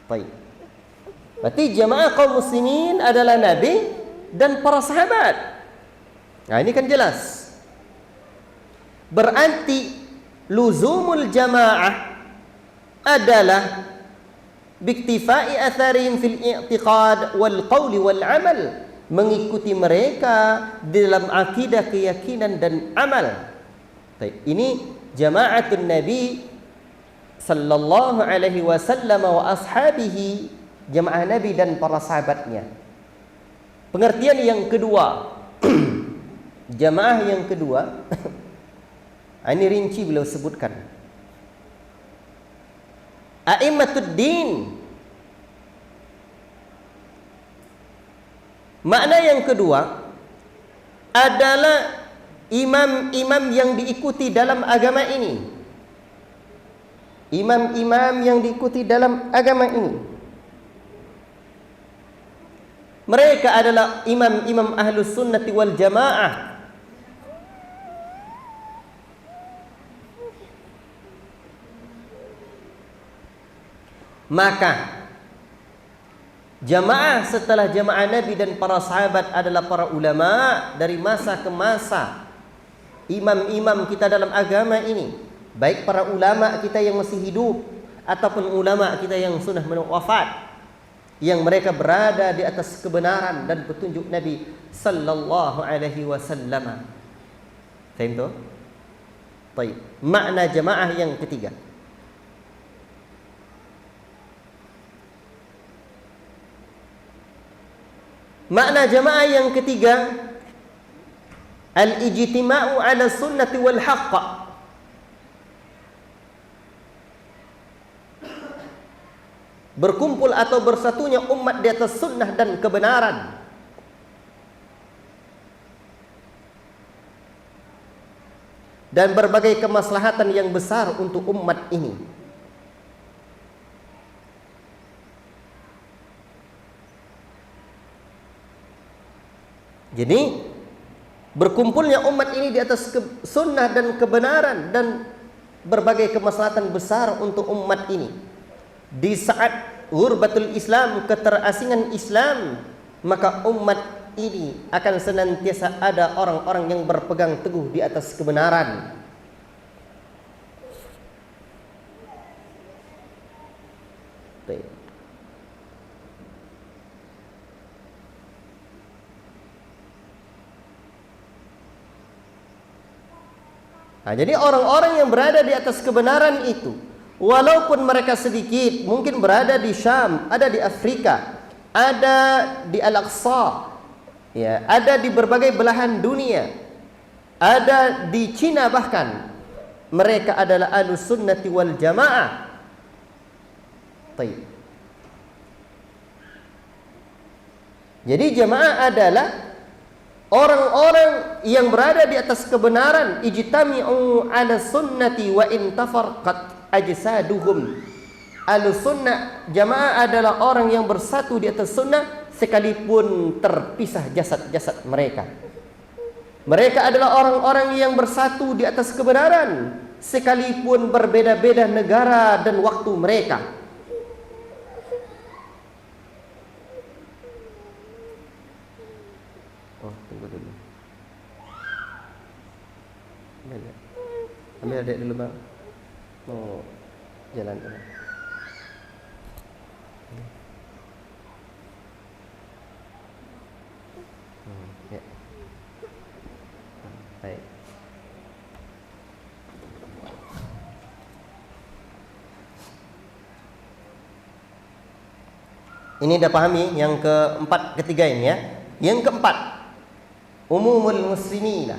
[SPEAKER 1] Baik. Berarti jamaah kaum muslimin adalah Nabi dan para sahabat. Nah, ini kan jelas. Berarti luzumul jamaah adalah biktifai atharihim fil i'tiqad wal qawli wal amal, mengikuti mereka dalam akidah, keyakinan dan amal. Baik, ini jama'atun Nabi sallallahu alaihi wasallam wa ashabihi, jamaah Nabi dan para sahabatnya. Pengertian yang kedua, jamaah yang kedua ini rinci beliau sebutkan. A'immatud din. Makna yang kedua adalah imam-imam yang diikuti dalam agama ini. Imam-imam yang diikuti dalam agama ini. Mereka adalah imam-imam ahlus sunnati wal jamaah. Maka jamaah setelah jamaah Nabi dan para sahabat adalah para ulama dari masa ke masa. Imam-imam kita dalam agama ini, baik para ulama kita yang masih hidup ataupun ulama kita yang sudah wafat, yang mereka berada di atas kebenaran dan petunjuk Nabi sallallahu alaihi wasallam. Faham tu? Baik. Makna jamaah yang ketiga. Makna jamaah yang ketiga, al-ijtima'u 'ala sunnati wal haqq. Berkumpul atau bersatunya umat di atas sunnah dan kebenaran. Dan berbagai kemaslahatan yang besar untuk umat ini. Jadi berkumpulnya umat ini di atas sunnah dan kebenaran dan berbagai kemaslahatan besar untuk umat ini. Di saat ghurbatul Islam, keterasingan Islam, maka umat ini akan senantiasa ada orang-orang yang berpegang teguh di atas kebenaran. Jadi orang-orang yang berada di atas kebenaran itu, walaupun mereka sedikit, mungkin berada di Syam, ada di Afrika, ada di Al-Aqsa, ya, ada di berbagai belahan dunia, ada di Cina bahkan, mereka adalah Ahlus Sunnati wal Jamaah. Baik. Jadi jamaah adalah orang-orang yang berada di atas kebenaran, ijtami'u 'ala sunnati wa in tafarqat ajsaduhum. Ahlus sunnah jamaah adalah orang yang bersatu di atas sunnah sekalipun terpisah jasad-jasad mereka. Mereka adalah orang-orang yang bersatu di atas kebenaran sekalipun berbeda-beda negara dan waktu mereka. Oh, tunggu dulu. Ambil adik dulu, Bang. Mau jalan dulu. Ya. Baik. Ini dah pahami yang ketiga ini ya. Yang keempat, umumul muslimin,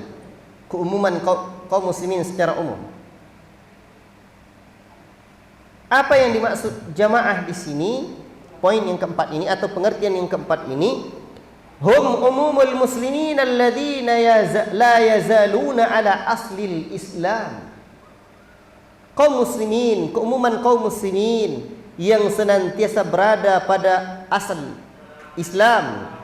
[SPEAKER 1] keumuman kaum muslimin secara umum. Apa yang dimaksud jamaah di sini? Poin yang keempat ini atau pengertian yang keempat ini, hum umumul muslimin alladzina la yazaluna ala aslil Islam. Kaum muslimin, keumuman kaum muslimin yang senantiasa berada pada asal Islam.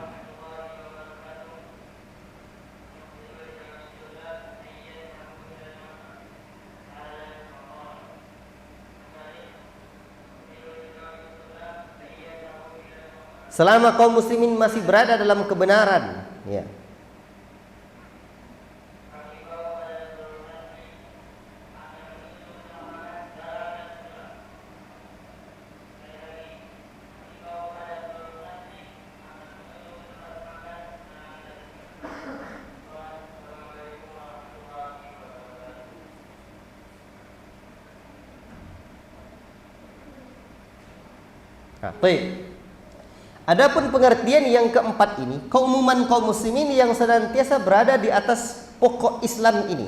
[SPEAKER 1] Selama kaum muslimin masih berada dalam kebenaran, ya. Baik. Adapun pengertian yang keempat ini, keumuman kaum muslimin yang senantiasa berada di atas pokok Islam ini,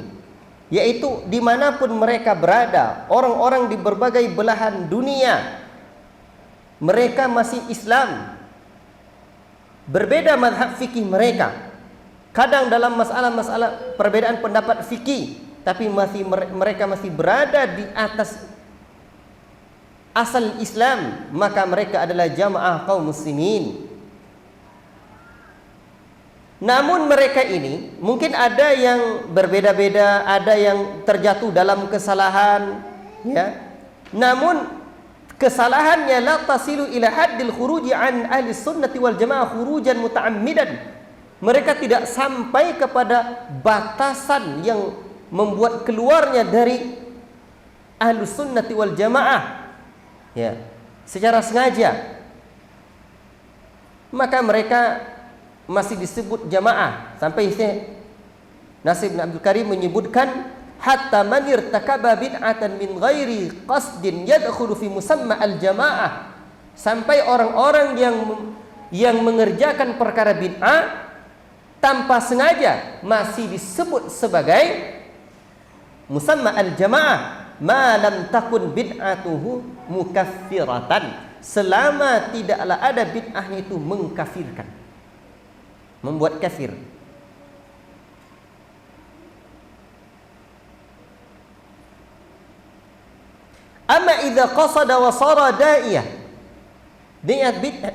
[SPEAKER 1] yaitu dimanapun mereka berada, orang-orang di berbagai belahan dunia, mereka masih Islam. Berbeda mazhab fikih mereka, kadang dalam masalah-masalah perbedaan pendapat fikih, tapi mereka masih berada di atas asal Islam, maka mereka adalah jamaah kaum muslimin. Namun mereka ini mungkin ada yang berbeda-beda, ada yang terjatuh dalam kesalahan, ya. Namun kesalahannya la tasilu ila haddil khuruji an ahli sunnati wal jamaah khurujan muta'ammidan. Mereka tidak sampai kepada batasan yang membuat keluarnya dari ahli sunnati wal jamaah, ya, secara sengaja. Maka mereka masih disebut jamaah. Sampai Nasir bin Abdul Karim menyebutkan hatta man irtakaba bid'atan min ghairi qasdin yadkhulu fi musamma al-jamaah. Sampai orang-orang yang mengerjakan perkara bid'ah tanpa sengaja masih disebut sebagai musamma al-jamaah ma lam takun bid'atuhu mukaffiratan, selama tidaklah ada bid'ahnya itu mengkafirkan, membuat kafir. Amma idza qasada wa sara da'iyah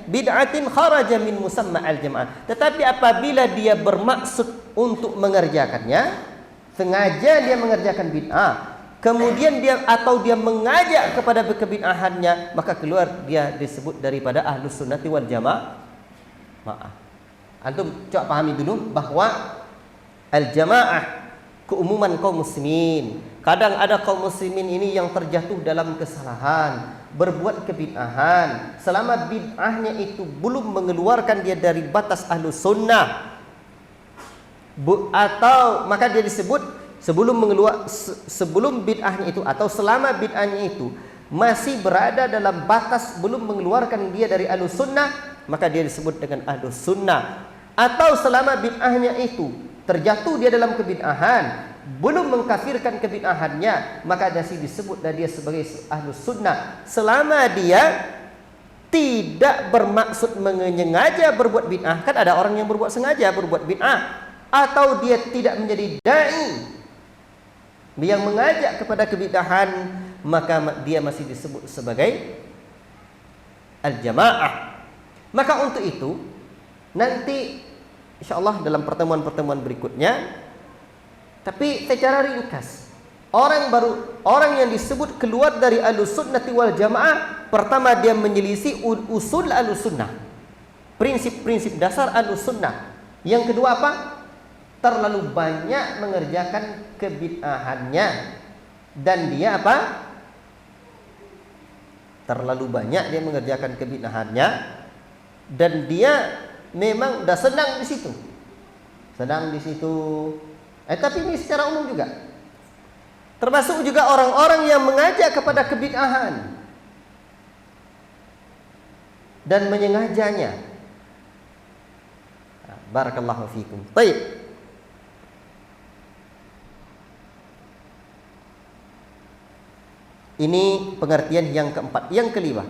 [SPEAKER 1] bid'atin kharaja min musamma al-jamaah. Tetapi apabila dia bermaksud untuk mengerjakannya, sengaja dia mengerjakan bid'ah, kemudian dia mengajak kepada kebid'ahannya, maka keluar dia disebut daripada ahlus sunnati wal jamaah. Antum coba pahami dulu bahwa al-jamaah keumuman kaum muslimin. Kadang ada kaum muslimin ini yang terjatuh dalam kesalahan, berbuat kebid'ahan, selama bid'ahnya itu belum mengeluarkan dia dari batas ahlus sunnah, atau maka dia disebut sebelum bid'ahnya itu atau selama bid'ahnya itu masih berada dalam batas belum mengeluarkan dia dari ahlus sunnah, maka dia disebut dengan ahlus sunnah. Atau selama bid'ahnya itu terjatuh dia dalam kebid'ahan, belum mengkafirkan kebid'ahannya, maka masih disebut dia sebagai ahlus sunnah selama dia tidak bermaksud menyengaja berbuat bid'ah. Kan ada orang yang berbuat sengaja berbuat bid'ah, atau dia tidak menjadi dai yang mengajak kepada kebid'ahan, maka dia masih disebut sebagai al-jamaah. Maka untuk itu nanti insyaallah dalam pertemuan-pertemuan berikutnya, tapi secara ringkas, orang yang disebut keluar dari Ahlussunnati wal Jamaah, pertama dia menyelisih usul Ahlussunnah, prinsip-prinsip dasar Ahlussunnah. Yang kedua apa? Terlalu banyak mengerjakan kebid'ahannya, dan dia apa? Terlalu banyak dia mengerjakan kebid'ahannya, dan dia memang dah senang di situ. Tapi ini secara umum juga. Termasuk juga orang-orang yang mengajak kepada kebid'ahan dan menyengajanya. Barakallahu fikum. Baik. Ini pengertian yang keempat. Yang kelima,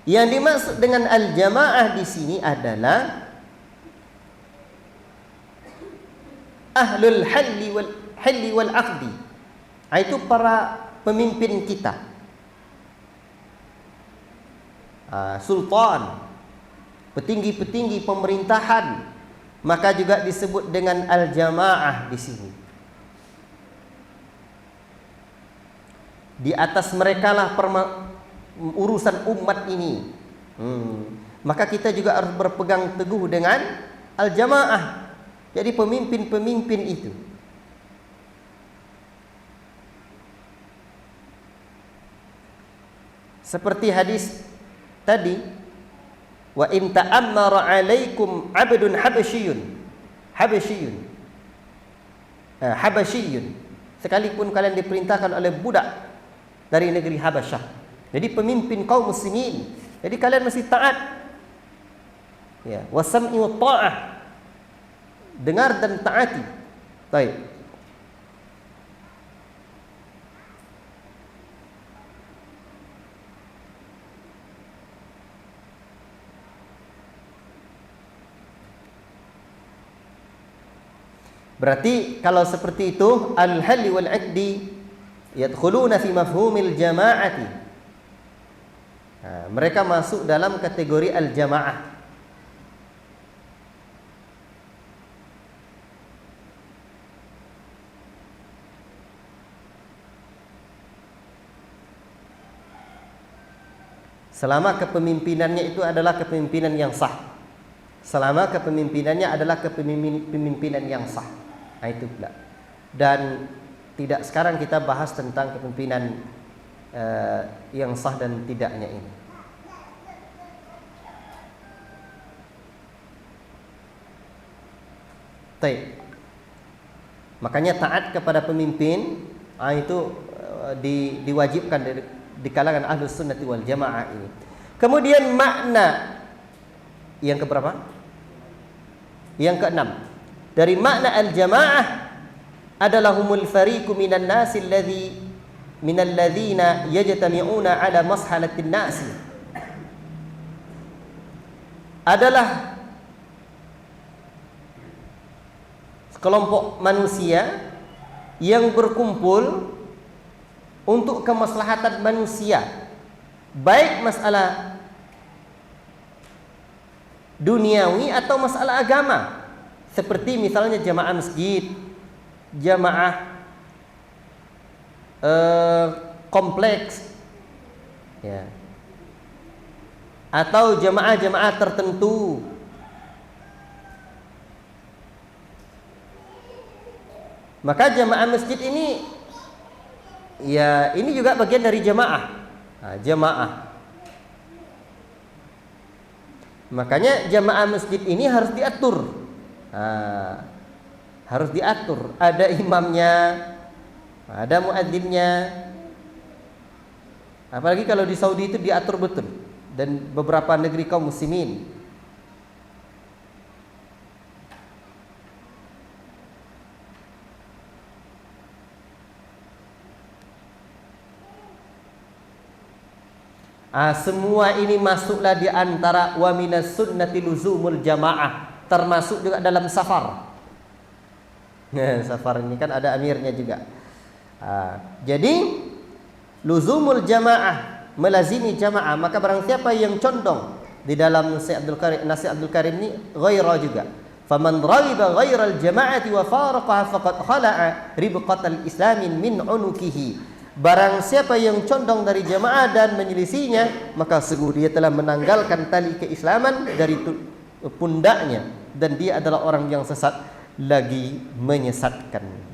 [SPEAKER 1] yang dimaksud dengan al-jamaah di sini adalah ahlul halli wal aqdi. Itu para pemimpin kita, sultan, petinggi-petinggi pemerintahan, maka juga disebut dengan al-jamaah di sini. Di atas merekalah urusan umat ini. Maka kita juga harus berpegang teguh dengan al-jamaah. Jadi pemimpin-pemimpin itu. Seperti hadis tadi, wa in ta'ammara 'alaikum 'abdun habasyiyun, sekalipun kalian diperintahkan oleh budak dari negeri Habasyah, jadi pemimpin kaum muslimin, jadi kalian mesti taat, ya, wasam'i wa ta'ah, dengar dan taati. Baik. Berarti kalau seperti itu, al-halli wal 'aqdi yadkhuluna fi mafhumil jama'ati. Mereka masuk dalam kategori al-jamaah. Selama kepemimpinannya itu adalah kepemimpinan yang sah. Selama kepemimpinannya adalah kepemimpinan yang sah. Itu pula. Dan tidak sekarang kita bahas tentang kepemimpinan yang sah dan tidaknya ini. Baik. Makanya taat kepada pemimpin itu diwajibkan di kalangan Ahlus Sunnati wal Jamaah ini. Kemudian makna yang keberapa? Yang keenam. Dari makna al-jamaah adalah humul fariqu minan nasi minal ladzina yajtami'una ala mashalatin nasi. Adalah sekelompok manusia yang berkumpul untuk kemaslahatan manusia, baik masalah duniawi atau masalah agama, seperti misalnya jamaah masjid, jamaah kompleks, ya, atau jamaah-jamaah tertentu. Maka jamaah masjid ini, ya, ini juga bagian dari jamaah. Jamaah. Makanya jamaah masjid ini harus diatur. harus diatur. Ada imamnya, ada muadzinnya. Apalagi kalau di Saudi itu diatur betul, dan beberapa negeri kaum muslimin. Semua ini masuklah di antara wa minas sunnati luzumul jamaah, termasuk juga dalam safar. Safar ini kan ada amirnya juga. Jadi luzumul jamaah, melazimi jamaah. Maka barang siapa yang condong di dalam Nasi Abdul Karim ini ghaira juga. Faman raghiba ghairal jama'ati wa faraqaha faqad khala'a ribqatal islamin min unukihi. Barang siapa yang condong dari jamaah dan menyelisihinya, maka sungguh dia telah menanggalkan tali keislaman dari pundaknya, dan dia adalah orang yang sesat lagi menyesatkan.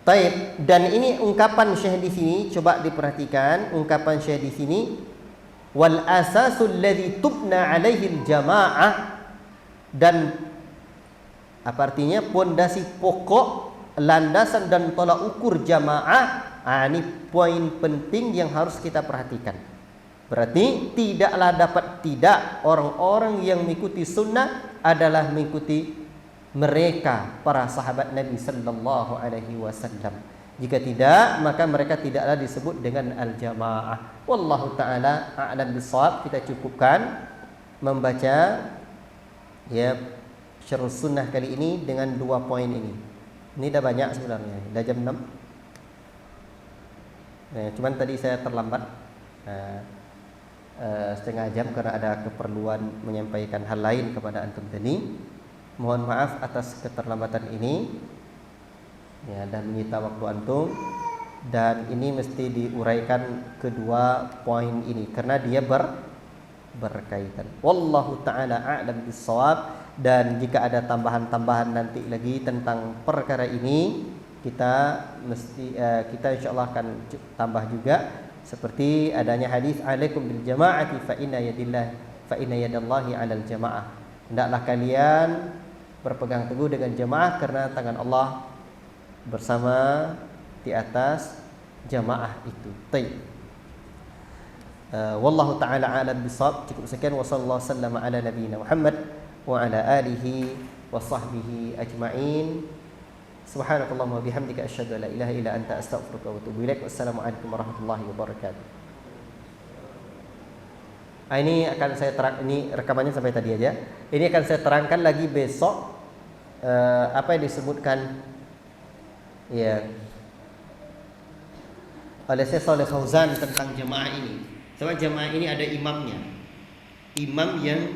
[SPEAKER 1] Baik, dan ini ungkapan Syekh di sini, coba diperhatikan ungkapan Syekh di sini, wal asasul ladzi tubna alaihi jamaah, dan apa artinya? Pondasi pokok, landasan dan tolak ukur jamaah. Ini poin penting yang harus kita perhatikan. Berarti tidaklah dapat tidak orang-orang yang mengikuti sunnah adalah mengikuti mereka para sahabat Nabi sallallahu alaihi wasallam. Jika tidak, maka mereka tidaklah disebut dengan al-jamaah. Wallahu taala a'lam bissawab. Kita cukupkan membaca ya syarh sunnah kali ini dengan 2 poin ini. Ini dah banyak sebenarnya. Dah jam 6. Cuman tadi saya terlambat setengah jam karena ada keperluan menyampaikan hal lain kepada antum tadi. Mohon maaf atas keterlambatan ini ya, dan menyita waktu antum, dan ini mesti diuraikan kedua poin ini karena dia berkaitan. Wallahu taala a'lam bissawab. Dan jika ada tambahan-tambahan nanti lagi tentang perkara ini, kita insyaallah akan tambah juga, seperti adanya hadis alaikum bil jamaati fa inna yadallahi 'alal jamaah. Hendaklah kalian berpegang teguh dengan jamaah karena tangan Allah bersama di atas jamaah itu. Baik. Wallahu taala a'lam bissawab. Cukup sekian, wa sallallahu sallama ala nabiyyina Muhammad wa ala alihi wa sahbihi ajma'in. Subhanakallahumma wa bihamdika asyhadu an la ilaha illa anta astaghfiruka wa atubu ilaik. Wassalamualaikum warahmatullahi wabarakatuh. Ini akan saya terang, ini rekamannya sampai tadi aja. Ini akan saya terangkan lagi besok apa yang disebutkan ya oleh Syekh Shalih Fauzan tentang jamaah ini. Sebab jamaah ini ada imamnya. Imam yang